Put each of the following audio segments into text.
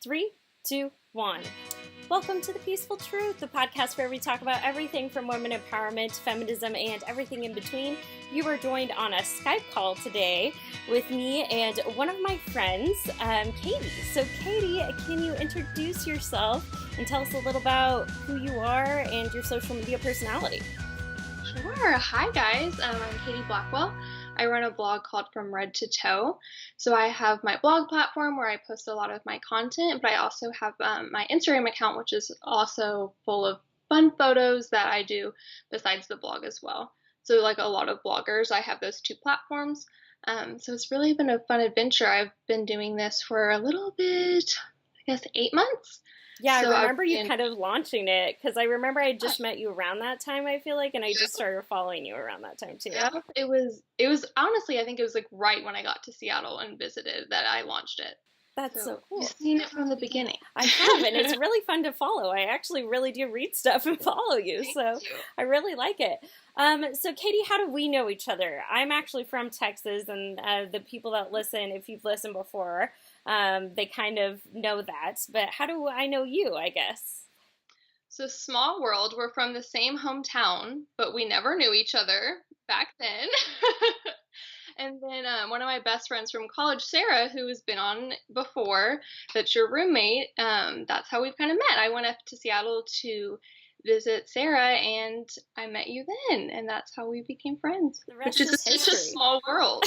Three, two, one. Welcome to The Peaceful Truth, the podcast where we talk about everything from women empowerment, feminism, and everything in between. You are joined on a Skype call today with me and one of my friends, Katie. So Katie, can you introduce yourself and tell us a little about who you are and your social media personality? Sure. Hi, guys. I'm Katie Blackwell. I run a blog called From Red to Toe. So I have my blog platform where I post a lot of my content, but I also have my Instagram account, which is also full of fun photos that I do besides the blog as well. So like a lot of bloggers, I have those two platforms. So it's really been a fun adventure. I've been doing this for a little bit, I guess 8 months. Yeah, so I remember you kind of launching it because I remember I just met you around that time, I feel like, and I just started following you around that time too. Yeah, it was honestly, I think it was like right when I got to Seattle and visited that I launched it. That's so cool. You've seen it from the beginning. I have, and it's really fun to follow. I actually really do read stuff and follow you, so I really like it. So Katie, how do we know each other? I'm actually from Texas, and the people that listen, if you've listened before, they kind of know that. But how do I know you, I guess? So small world, we're from the same hometown, but we never knew each other back then. And then one of my best friends from college, Sarah, who has been on before, that's your roommate, that's how we've kind of met. I went up to Seattle to visit Sarah, and I met you then, and that's how we became friends. Which is such a small world.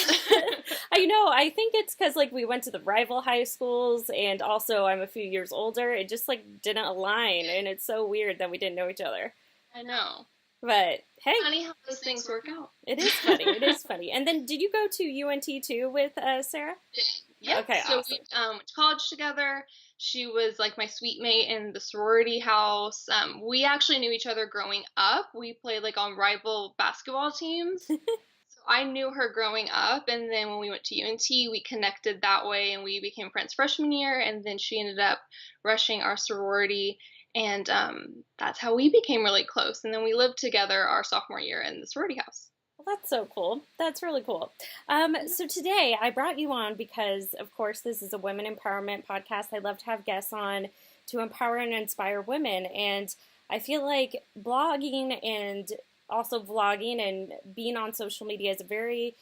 I know. I think it's because like we went to the rival high schools, and also I'm a few years older. It just like didn't align, and it's so weird that we didn't know each other. I know. But hey, funny how those things work out. It is funny. It is funny. And then, did you go to UNT too with Sarah? Yeah. Okay. So awesome. We went to college together. She was like my suite mate in the sorority house. We actually knew each other growing up. We played like on rival basketball teams. So I knew her growing up, and then when we went to UNT, we connected that way, and we became friends freshman year. And then she ended up rushing our sorority. And that's how we became really close. And then we lived together our sophomore year in the sorority house. Well, that's so cool. That's really cool. So today I brought you on because, of course, this is a women empowerment podcast. I love to have guests on to empower and inspire women. And I feel like blogging and also vlogging and being on social media is a very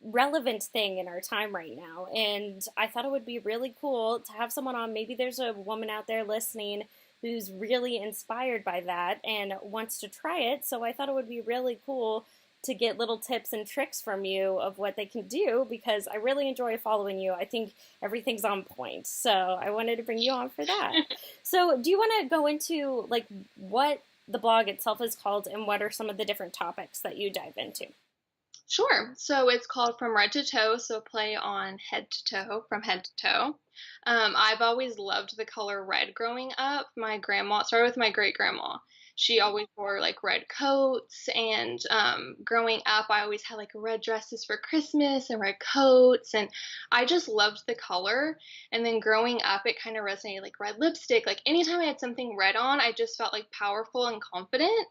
relevant thing in our time right now, and I thought it would be really cool to have someone on. Maybe there's a woman out there listening who's really inspired by that and wants to try it, so I thought it would be really cool to get little tips and tricks from you of what they can do, because I really enjoy following you. I think everything's on point, so I wanted to bring you on for that. So do you want to go into like what the blog itself is called and what are some of the different topics that you dive into? Sure. So it's called From Red to Toe, so play on head to toe, from head to toe. I've always loved the color red growing up. My grandma, started with my great-grandma. She always wore like red coats, and growing up I always had like red dresses for Christmas and red coats, and I just loved the color. And then growing up it kind of resonated, like red lipstick. Like anytime I had something red on, I just felt like powerful and confident.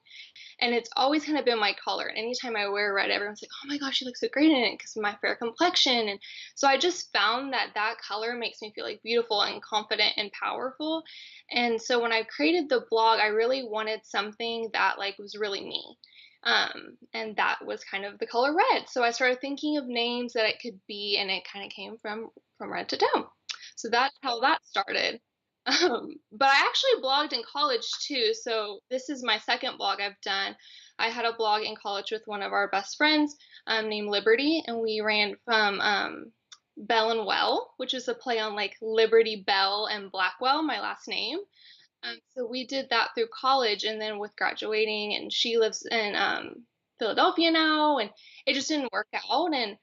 And it's always kind of been my color. And anytime I wear red, everyone's like, oh my gosh, you look so great in it because of my fair complexion. And so I just found that that color makes me feel like beautiful and confident and powerful. And so when I created the blog, I really wanted something that like was really me. And that was kind of the color red. So I started thinking of names that it could be, and it kind of came from red to toe. So that's how that started. But I actually blogged in college too. So this is my second blog I've done. I had a blog in college with one of our best friends named Liberty, and we ran from Bell and Well, which is a play on like Liberty Bell and Blackwell, my last name. So we did that through college, and then with graduating, and she lives in Philadelphia now, and it just didn't work out. And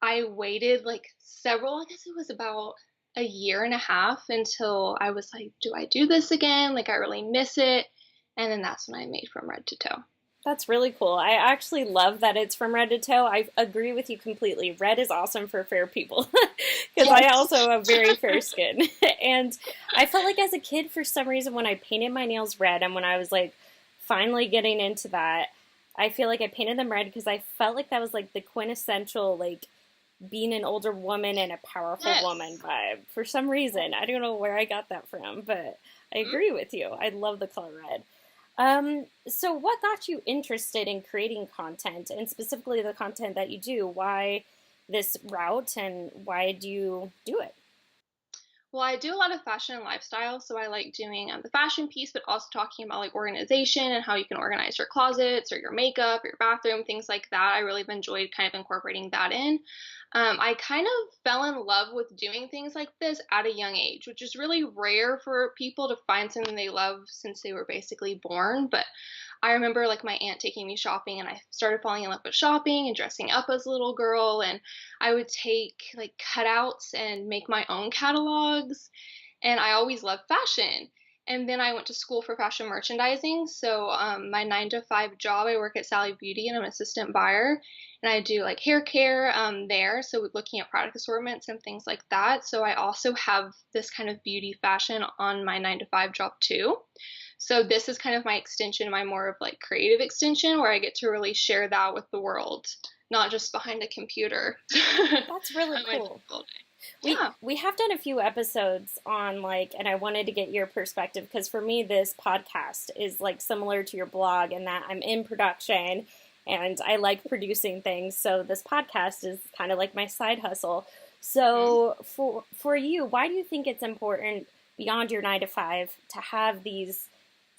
I waited like I guess it was about a year and a half until I was like, do I do this again? Like, I really miss it. And then that's when I made From Red to Toe. That's really cool. I actually love that it's from red to toe. I agree with you completely. Red is awesome for fair people because I also have very fair skin. And I felt like as a kid, for some reason, when I painted my nails red and when I was like finally getting into that, I feel like I painted them red because I felt like that was like the quintessential like being an older woman and a powerful woman Yes. vibe for some reason. I don't know where I got that from, but I Mhm. agree with you. I love the color red. So what got you interested in creating content and specifically the content that you do? Why this route and why do you do it? Well, I do a lot of fashion and lifestyle, so I like doing the fashion piece, but also talking about like organization and how you can organize your closets or your makeup or your bathroom, things like that. I really have enjoyed kind of incorporating that in. I kind of fell in love with doing things like this at a young age, which is really rare for people to find something they love since they were basically born. But I remember like my aunt taking me shopping and I started falling in love with shopping and dressing up as a little girl, and I would take like cutouts and make my own catalogs, and I always loved fashion. And then I went to school for fashion merchandising. So my 9 to 5 job, I work at Sally Beauty and I'm an assistant buyer. And I do like hair care there. So looking at product assortments and things like that. So I also have this kind of beauty fashion on my 9 to 5 job too. So this is kind of my extension, my more of like creative extension where I get to really share that with the world, not just behind a computer That's really on my cool. typical day. We Yeah. we have done a few episodes on like, and I wanted to get your perspective because for me this podcast is like similar to your blog in that I'm in production and I like producing things. So this podcast is kind of like my side hustle. Mhm. So for you, why do you think it's important beyond your 9 to 5 to have these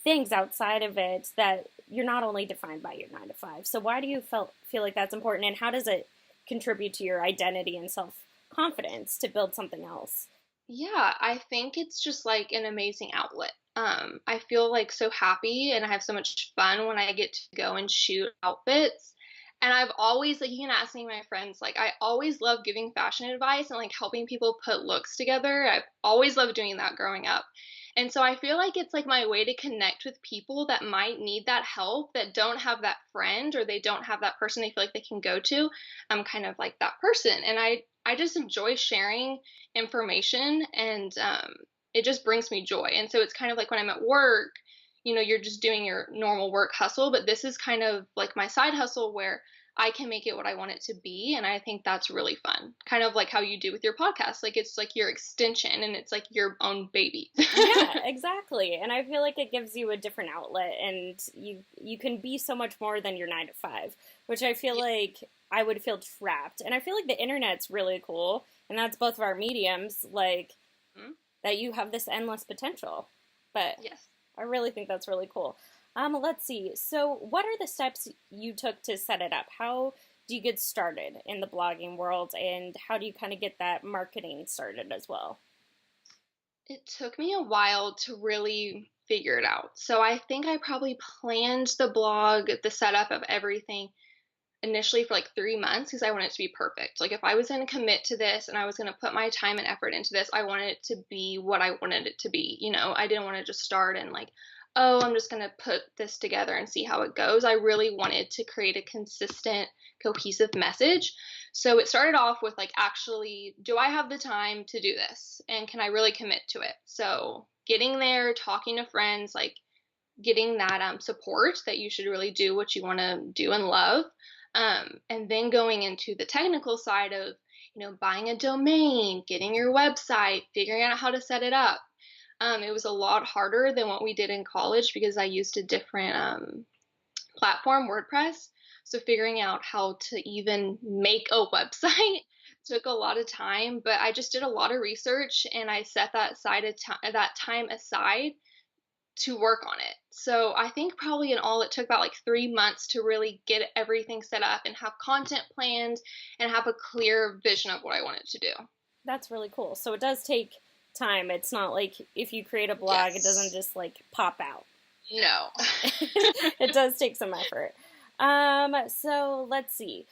things outside of it that you're not only defined by your 9 to 5? So why do you feel like that's important, and how does it contribute to your identity and self confidence to build something else? Yeah, I think it's just like an amazing outlet. I feel like so happy and I have so much fun when I get to go and shoot outfits. And I've always, like, you can ask me, my friends, like, I always love giving fashion advice and like helping people put looks together. I've always loved doing that growing up. And so I feel like it's like my way to connect with people that might need that help, that don't have that friend or they don't have that person they feel like they can go to. I'm kind of like that person. And I just enjoy sharing information, and it just brings me joy. And so it's kind of like when I'm at work, you're just doing your normal work hustle, but this is kind of like my side hustle where I can make it what I want it to be. And I think that's really fun. Kind of like how you do with your podcast. Like it's like your extension and it's like your own baby. Yeah, exactly. And I feel like it gives you a different outlet and you can be so much more than your 9 to 5, which I feel Yeah. like I would feel trapped. And I feel like the internet's really cool, and that's both of our mediums, like Mhm. that you have this endless potential. But Yes. I really think that's really cool. Let's see. So, what are the steps you took to set it up? How do you get started in the blogging world, and how do you kind of get that marketing started as well? It took me a while to really figure it out. So I think I probably planned the blog, the setup of everything initially for like 3 months because I wanted it to be perfect. Like if I was going to commit to this and I was going to put my time and effort into this, I wanted it to be what I wanted it to be. I didn't want to just start and like, oh, I'm just going to put this together and see how it goes. I really wanted to create a consistent, cohesive message. So it started off with like, actually, do I have the time to do this? And can I really commit to it? So getting there, talking to friends, like getting that support that you should really do what you want to do and love. And then going into the technical side of, buying a domain, getting your website, figuring out how to set it up. It was a lot harder than what we did in college because I used a different platform, WordPress. So figuring out how to even make a website took a lot of time, but I just did a lot of research and I set that time aside to work on it. So I think probably in all it took about like 3 months to really get everything set up and have content planned and have a clear vision of what I wanted to do. That's really cool. So it does take time. It's not like if you create a blog, it doesn't Yes. just like pop out. No. It does take some effort. So let's see.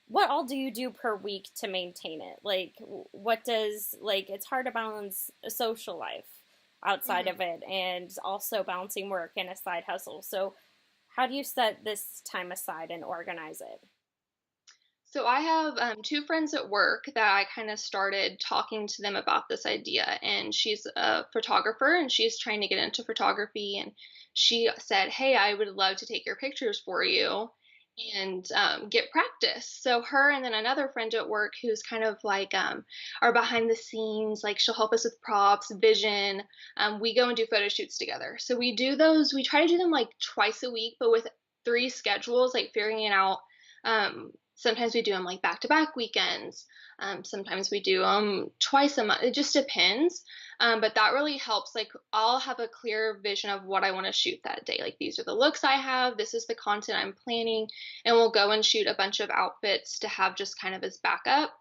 What all do you do per week to maintain it? Like, what does, like, it's hard to balance a social life outside Mhm. of it and also balancing work and a side hustle. So, how do you set this time aside and organize it? So I have two friends at work that I kind of started talking to them about this idea, and she's a photographer and she's trying to get into photography, and she said, "Hey, I would love to take your pictures for you." and get practice. So her and then another friend at work who's kind of like are behind the scenes, like she'll help us with props, vision. We go and do photo shoots together. So we do those. We try to do them like twice a week, but with 3 schedules, like figuring it out. Sometimes we do them like back to back weekends. Sometimes we do them twice a month. It just depends. But that really helps. Like, I'll have a clear vision of what I want to shoot that day. Like, these are the looks I have. This is the content I'm planning. And we'll go and shoot a bunch of outfits to have just kind of as backup.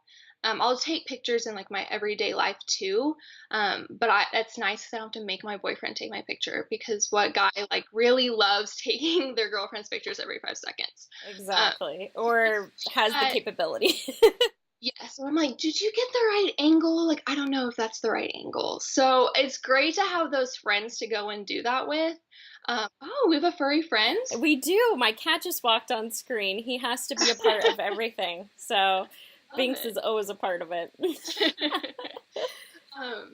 I'll take pictures in like my everyday life too. But it's nice because I don't have to make my boyfriend take my picture, because what guy like really loves taking their girlfriend's pictures every 5 seconds? Exactly. Or has the But capability. yeah, so I'm like, did you get the right angle? Like, I don't know if that's the right angle. So it's great to have those friends to go and do that with. Oh, we have a furry friend. We do. My cat just walked on screen. He has to be a part of everything. So Love Binks is always a part of it. it. um,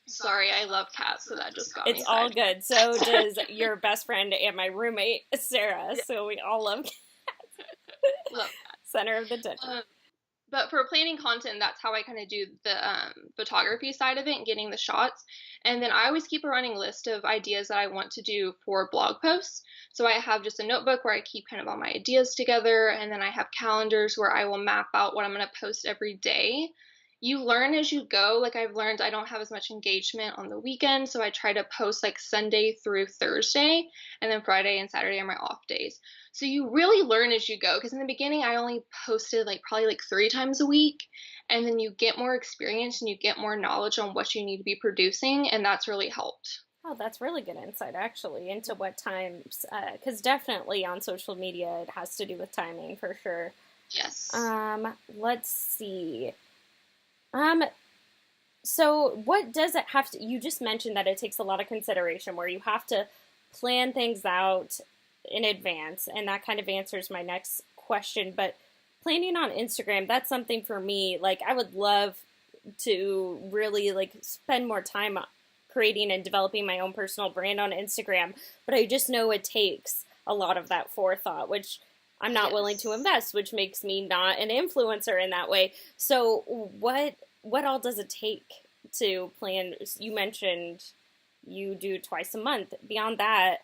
Sorry, I love cats, so that just got me It's all sidetracked. good. So does your best friend and my roommate, Sarah. So we all love cats. Love Center of the cats. ditch. But for planning content, that's how I kind of do the photography side of it and getting the shots. And then I always keep a running list of ideas that I want to do for blog posts. So I have just a notebook where I keep kind of all my ideas together. And then I have calendars where I will map out what I'm going to post every day. You learn as you go. Like, I've learned I don't have as much engagement on the weekend. So I try to post like Sunday through Thursday. And then Friday and Saturday are my off days. So you really learn as you go, because in the beginning I only posted like probably like 3 times a week, and then you get more experience and you get more knowledge on what you need to be producing, and that's really helped. Oh, that's really good insight, actually, into what times, because definitely on social media it has to do with timing for sure. Yes. Let's see. Um, so what does it have to, you just mentioned that it takes a lot of consideration where you have to plan things out in advance, and that kind of answers my next question. But planning on Instagram, that's something for me. Like, I would love to really like spend more time creating and developing my own personal brand on Instagram, but I just know it takes a lot of that forethought, which I'm not willing to invest, which makes me not an influencer in that way. So what all does it take to plan? You mentioned you do twice a month. Beyond that,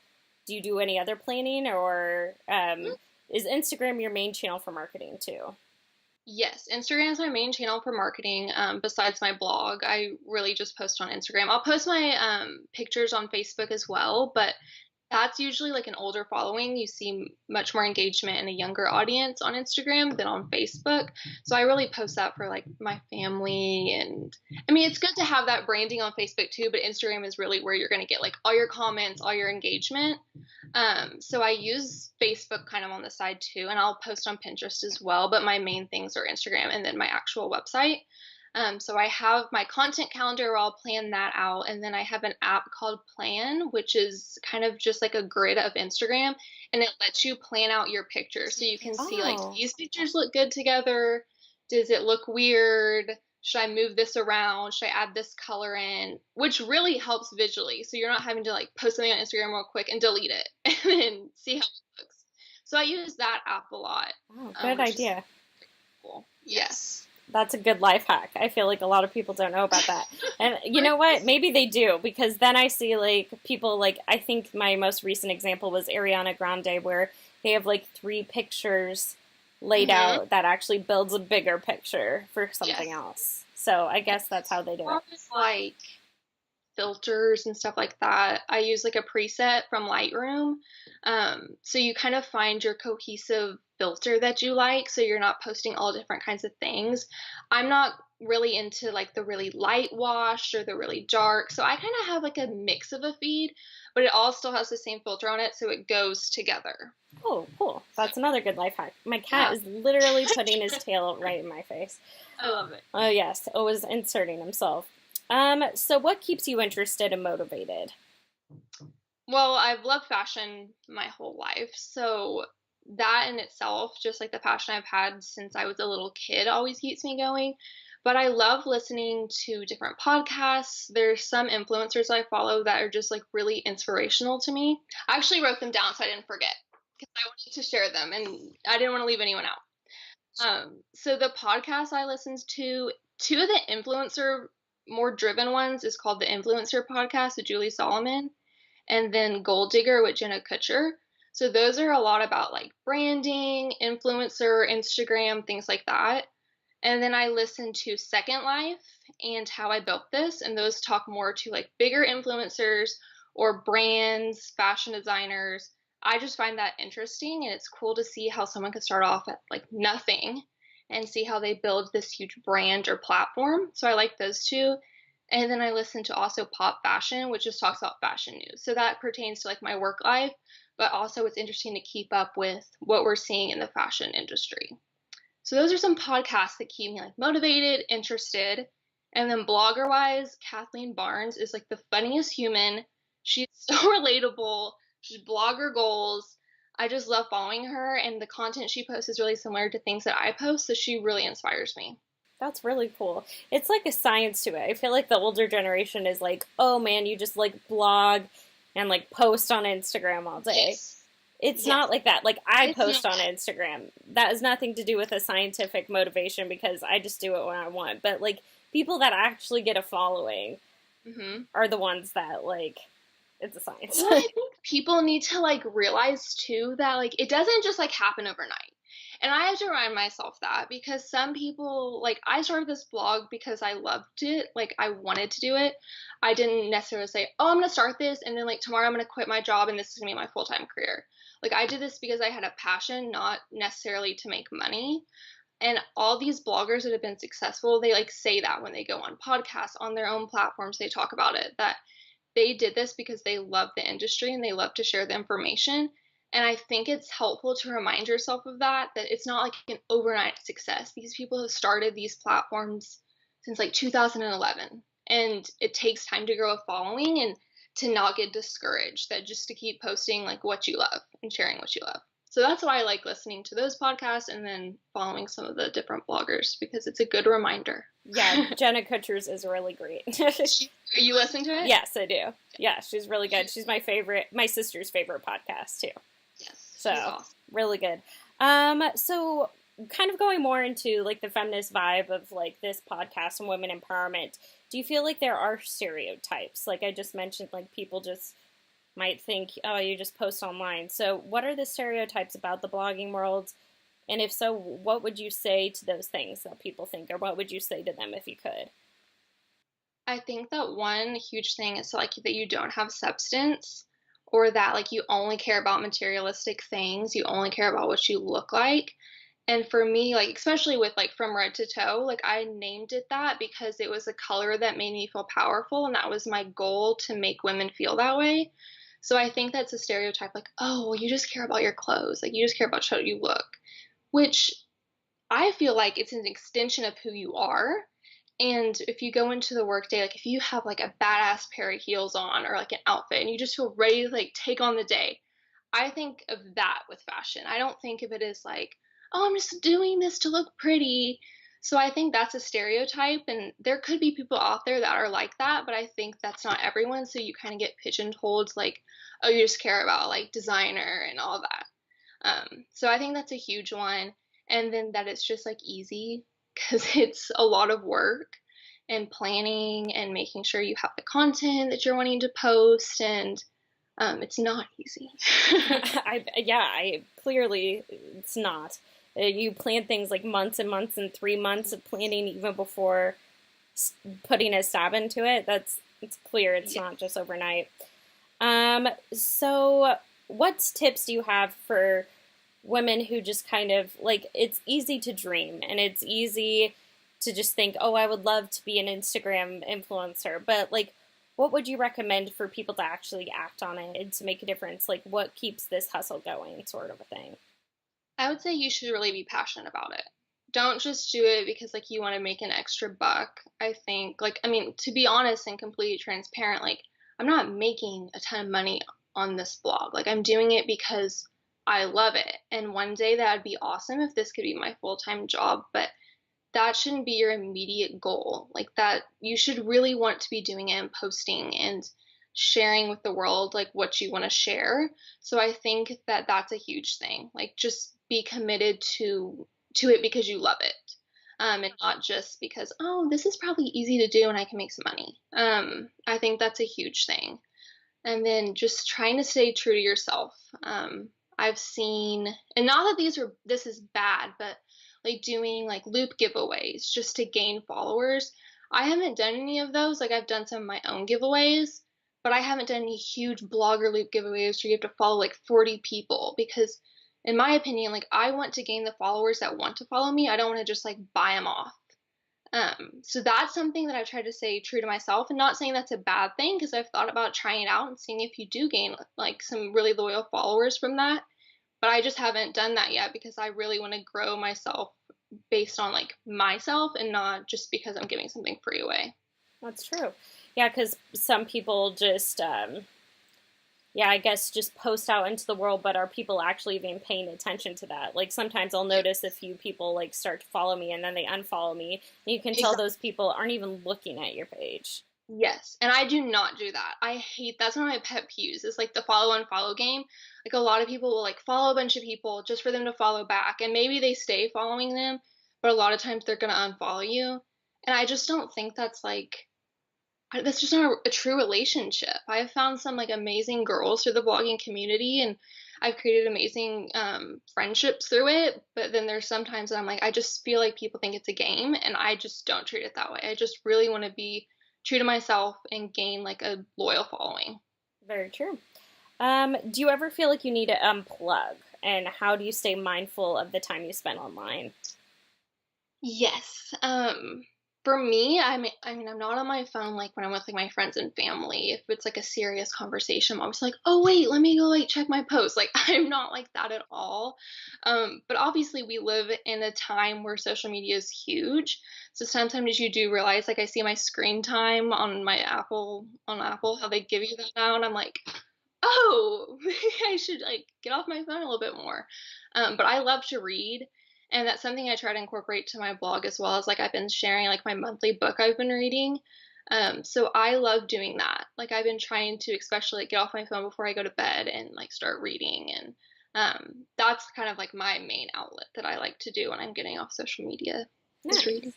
do you do any other planning, or is Instagram your main channel for marketing too? Yes, Instagram is my main channel for marketing. Besides my blog, I really just post on Instagram. I'll post my pictures on Facebook as well, but that's usually like an older following. You see much more engagement in a younger audience on Instagram than on Facebook. So I really post that for like my family. And I mean, it's good to have that branding on Facebook too, but Instagram is really where you're going to get like all your comments, all your engagement. So I use Facebook kind of on the side too, and I'll post on Pinterest as well. But my main things are Instagram and then my actual website. So I have my content calendar where I'll plan that out. And then I have an app called Plan, which is kind of just like a grid of Instagram. And it lets you plan out your pictures. So you can see like, Oh, these pictures look good together. Does it look weird? Should I move this around? Should I add this color in? Which really helps visually. So you're not having to like post something on Instagram real quick and delete it and then see how it looks. So I use that app a lot. oh, good Which is idea. cool. Yes. That's a good life hack. I feel like a lot of people don't know about that. And you know what? Maybe they do, because then I see like people like, I think my most recent example was Ariana Grande, where they have like 3 pictures laid out that actually builds a bigger picture for something else. So I guess that's how they do it. Like filters and stuff like that. I use like a preset from Lightroom. So you kind of find your cohesive filter that you like, so you're not posting all different kinds of things. I'm not really into like the really light wash or the really dark, so I kind of have like a mix of a feed, but it all still has the same filter on it, so it goes together. Oh, cool. That's another good life hack. My cat is literally putting his tail right in my face. I love it. Oh, yes. Always inserting himself. So what keeps you interested and motivated? Well, I've loved fashion my whole life, so that in itself, just like the passion I've had since I was a little kid, always keeps me going. But I love listening to different podcasts. There's some influencers I follow that are just like really inspirational to me. I actually wrote them down so I didn't forget. because I wanted to share them and I didn't want to leave anyone out. So the podcast I listened to, two of the influencer, more driven ones, is called the Influencer Podcast with Julie Solomon, and then Gold Digger with Jenna Kutcher. So those are a lot about like branding, influencer, Instagram, things like that. And then I listened to Second Life and How I Built This, and those talk more to like bigger influencers or brands, fashion designers. I just find that interesting, and it's cool to see how someone can start off at like nothing and see how they build this huge brand or platform. So I like those two. And then I listen to also Pop Fashion, which just talks about fashion news. So that pertains to like my work life, but also it's interesting to keep up with what we're seeing in the fashion industry. So those are some podcasts that keep me like motivated, interested. And then blogger wise, Kathleen Barnes is like the funniest human. She's so relatable. She's blogger goals. I just love following her, and the content she posts is really similar to things that I post, so she really inspires me. That's really cool. It's like a science to it. I feel like the older generation is like, oh man, you just like blog and like post on Instagram all day. Yes. It's Yes. not like that. Like I It's post not. on Instagram. That has nothing to do with a scientific motivation because I just do it when I want. But like people that actually get a following Mm-hmm. are the ones that like it's a science. Well, I think people need to like realize too that like it doesn't just like happen overnight. And I have to remind myself that because some people like I started this blog because I loved it, like I wanted to do it. I didn't necessarily say, "Oh, I'm going to start this and then like tomorrow I'm going to quit my job and this is going to be my full-time career." Like I did this because I had a passion, not necessarily to make money. And all these bloggers that have been successful, they like say that when they go on podcasts, on their own platforms, they talk about it that they did this because they love the industry and they love to share the information. And I think it's helpful to remind yourself of that, that it's not like an overnight success. These people have started these platforms since like 2011, and it takes time to grow a following and to not get discouraged, that just to keep posting like what you love and sharing what you love. So that's why I like listening to those podcasts and then following some of the different bloggers because it's a good reminder. Yeah, Jenna Kutcher's is really great. You listen to it? Yes, I do. Yeah, she's really good. She's my sister's favorite podcast too. Yes. So Awesome. really good. So kind of going more into like the feminist vibe of like this podcast and women empowerment, do you feel like there are stereotypes? Like I just mentioned, like people just might think, oh, you just post online. So what are the stereotypes about the blogging world? And if so, what would you say to those things that people think, or what would you say to them if you could? I think that one huge thing is like that you don't have substance, or that like you only care about materialistic things, you only care about what you look like. And for me, like especially with like From Red to Toe, like I named it that because it was a color that made me feel powerful, and that was my goal, to make women feel that way. So I think that's a stereotype, like, oh, well, you just care about your clothes, like you just care about how you look, which I feel like it's an extension of who you are. And if you go into the workday, like if you have like a badass pair of heels on or like an outfit and you just feel ready to like take on the day, I think of that with fashion. I don't think of it as like, oh, I'm just doing this to look pretty. So I think that's a stereotype, and there could be people out there that are like that, but I think that's not everyone. So you kind of get pigeonholed like, oh, you just care about like designer and all that. So I think that's a huge one. And then that it's just like easy because it's a lot of work and planning and making sure you have the content that you're wanting to post, and it's not easy. I clearly it's not. You plan things like months and months and 3 months of planning even before putting a stab into it. It's clear it's Yeah. not just overnight. So what tips do you have for women who just kind of like it's easy to dream and it's easy to just think, oh, I would love to be an Instagram influencer, but like what would you recommend for people to actually act on it and to make a difference? Like what keeps this hustle going, sort of a thing? I would say you should really be passionate about it. Don't just do it because like you want to make an extra buck. I think like I mean, to be honest and completely transparent, like I'm not making a ton of money on this blog. Like I'm doing it because I love it. And one day that'd be awesome if this could be my full-time job, but that shouldn't be your immediate goal. Like that you should really want to be doing it and posting and sharing with the world like what you want to share. So I think that that's a huge thing. Like just be committed to it because you love it. And not just because, oh, this is probably easy to do and I can make some money. I think that's a huge thing. And then just trying to stay true to yourself. I've seen, and not that this is bad, but like doing like loop giveaways just to gain followers. I haven't done any of those. Like I've done some of my own giveaways, but I haven't done any huge blogger loop giveaways where you have to follow like 40 people because in my opinion, like I want to gain the followers that want to follow me. I don't want to just like buy them off. So that's something that I've tried to stay true to myself, and not saying that's a bad thing because I've thought about trying it out and seeing if you do gain like some really loyal followers from that. But I just haven't done that yet because I really want to grow myself based on like myself and not just because I'm giving something free away. That's true. Yeah, because some people just, yeah, I guess just post out into the world, but are people actually even paying attention to that? Like sometimes I'll notice a few people like start to follow me and then they unfollow me. And you can tell those people aren't even looking at your page. Yes, and I do not do that. I hate that's one of my pet peeves is like the follow unfollow game. Like a lot of people will like follow a bunch of people just for them to follow back, and maybe they stay following them, but a lot of times they're gonna unfollow you. And I just don't think that's just not a true relationship. I have found some like amazing girls through the blogging community, and I've created amazing friendships through it. But then there's sometimes that I'm like, I just feel like people think it's a game, and I just don't treat it that way. I just really want to be true to myself and gain like a loyal following. Very true. Do you ever feel like you need to unplug? And how do you stay mindful of the time you spend online? Yes. For me, I mean, I'm not on my phone like when I'm with like my friends and family. If it's like a serious conversation, I'm always like, oh wait, let me go like check my post. Like I'm not like that at all. But obviously we live in a time where social media is huge. So sometimes you do realize, like I see my screen time on my Apple, how they give you that now, and I'm like, oh, I should like get off my phone a little bit more. But I love to read. And that's something I try to incorporate to my blog as well as like I've been sharing like my monthly book I've been reading. So I love doing that. Like I've been trying to especially like, get off my phone before I go to bed and like start reading. And that's kind of like my main outlet that I like to do when I'm getting off social media is Nice. reading.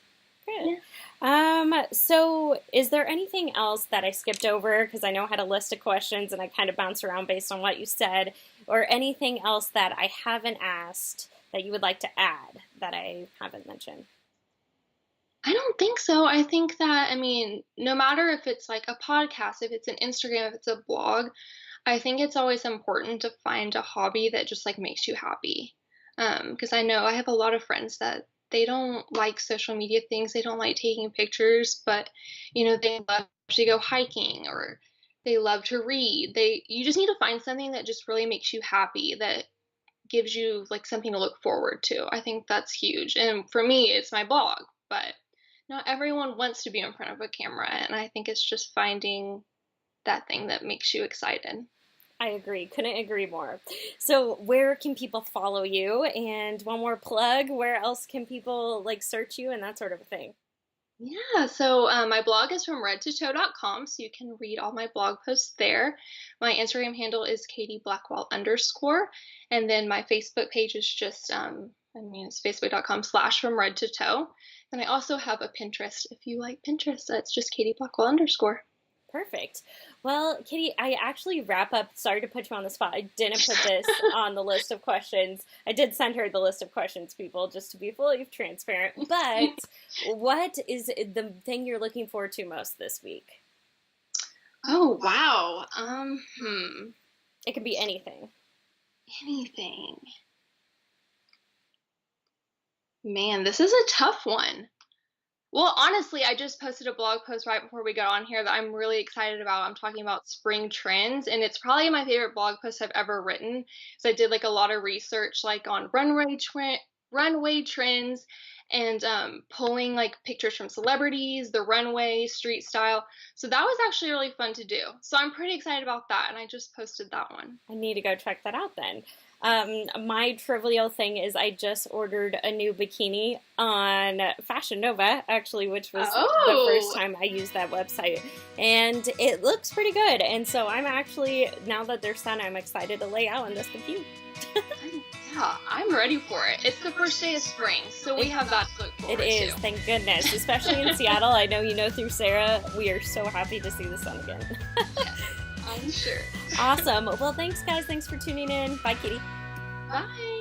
Good. Yeah. So is there anything else that I skipped over? Because I know I had a list of questions and I kind of bounced around based on what you said, or anything else that I haven't asked that you would like to add that I haven't mentioned? I don't think so. I think that, I mean, no matter if it's like a podcast, if it's an Instagram, if it's a blog, I think it's always important to find a hobby that just like makes you happy. Because I know I have a lot of friends that they don't like social media things, they don't like taking pictures, but they love to go hiking or they love to read. You just need to find something that just really makes you happy, that gives you like something to look forward to. I think that's huge. And for me, it's my blog, but not everyone wants to be in front of a camera. And I think it's just finding that thing that makes you excited. I agree. Couldn't agree more. So where can people follow you? And one more plug, where else can people like search you and that sort of thing? Yeah, so my blog is from redtotoe.com, so you can read all my blog posts there. My Instagram handle is Katie Blackwell _, and then my Facebook page is just, it's facebook.com/ from red to toe. And I also have a Pinterest. If you like Pinterest, that's just Katie Blackwell _. Perfect. Well, Katie, I actually wrap up. Sorry to put you on the spot. I didn't put this on the list of questions. I did send her the list of questions, people, just to be fully transparent. But what is the thing you're looking forward to most this week? Oh, wow. It could be anything. Anything. Man, this is a tough one. Well, honestly, I just posted a blog post right before we got on here that I'm really excited about. I'm talking about spring trends, and it's probably my favorite blog post I've ever written. So I did like a lot of research, like on runway trends, and pulling like pictures from celebrities, the runway, street style. So that was actually really fun to do. So I'm pretty excited about that, and I just posted that one. I need to go check that out then. My trivial thing is I just ordered a new bikini on Fashion Nova, actually, which was the first time I used that website. And it looks pretty good. And so I'm actually, now that they're done, I'm excited to lay out in this bikini. Yeah, I'm ready for it. It's the first day of spring, so we have that to look forward to. It is, thank goodness. Especially in Seattle. I know you know through Sarah, we are so happy to see the sun again. Yes, I'm sure. Awesome. Well, thanks, guys. Thanks for tuning in. Bye, Kitty. Bye.